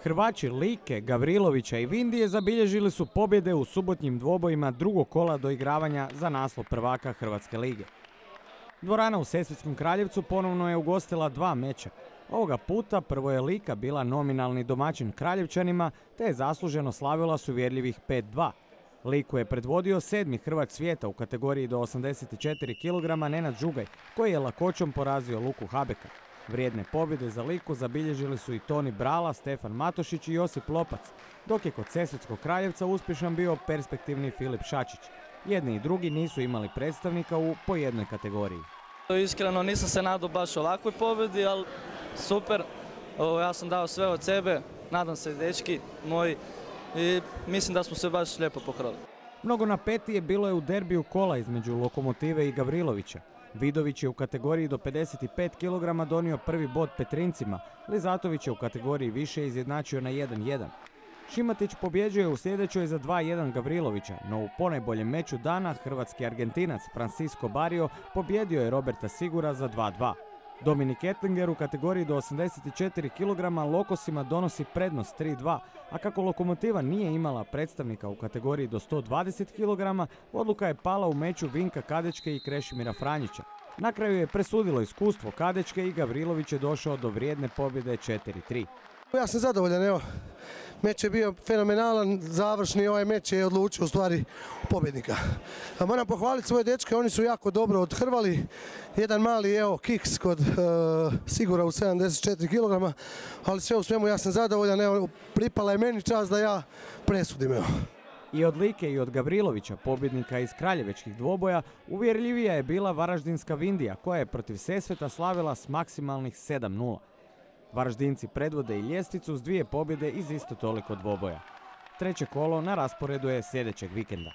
Hrvači Like, Gavrilovića i Vindije zabilježili su pobjede u subotnjim dvobojima drugog kola doigravanja za naslov prvaka Hrvatske lige. Dvorana u Sesvetskom Kraljevcu ponovno je ugostila dva meča. Ovoga puta prvo je Lika bila nominalni domaćin Kraljevčanima te je zasluženo slavila s uvjerljivih 5-2. Liku je predvodio 7. Hrvat svijeta u kategoriji do 84 kg Nenad Žugaj, koji je lakoćom porazio Luku Habeka. Vrijedne pobjede za Liku zabilježili su i Toni Brala, Stefan Matošić i Josip Lopac, dok je kod Sesvetskog Kraljevca uspješan bio perspektivni Filip Šačić. Jedni i drugi nisu imali predstavnika po jednoj kategoriji. Iskreno nisam se nadao baš ovakvoj pobjedi, ali super. Ja sam dao sve od sebe, nadam se dečki moji i mislim da smo se baš lijepo pohrali. Mnogo napetije bilo je u derbiju kola između Lokomotive i Gavrilovića. Vidović je u kategoriji do 55 kg donio prvi bod Petrincima, Lizatović je u kategoriji više izjednačio na 1-1. Šimatić pobjeđuje u sljedećoj za 2-1 Gavrilovića, no u ponajboljem meču dana hrvatski Argentinac Francisco Barrio pobjedio je Roberta Sigura za 2-2. Dominik Ettlinger u kategoriji do 84 kg Lokosima donosi prednost 3-2, a kako Lokomotiva nije imala predstavnika u kategoriji do 120 kg, odluka je pala u meču Vinka Kadečke i Krešimira Franjića. Na kraju je presudilo iskustvo Kadečke i Gavrilović je došao do vrijedne pobjede 4-3. Ja sam zadovoljan, evo. Meč je bio fenomenalan, završni ovaj meč je odlučio u stvari pobjednika. Moram pohvaliti svoje dečke, oni su jako dobro odhrvali. Jedan mali kiks kod Sigura u 74 kg, ali sve u svemu ja sam zadovoljan, evo, pripala je meni čast da ja presudim, evo. I od Like i od Gavrilovića, pobjednika iz kraljevečkih dvoboja, uvjerljivija je bila varaždinska Vindija, koja je protiv Sesveta slavila s maksimalnih 7-0. Varaždinci predvode i ljestvicu s 2 pobjede iz isto toliko dvoboja. Treće kolo na rasporedu je sljedećeg vikenda.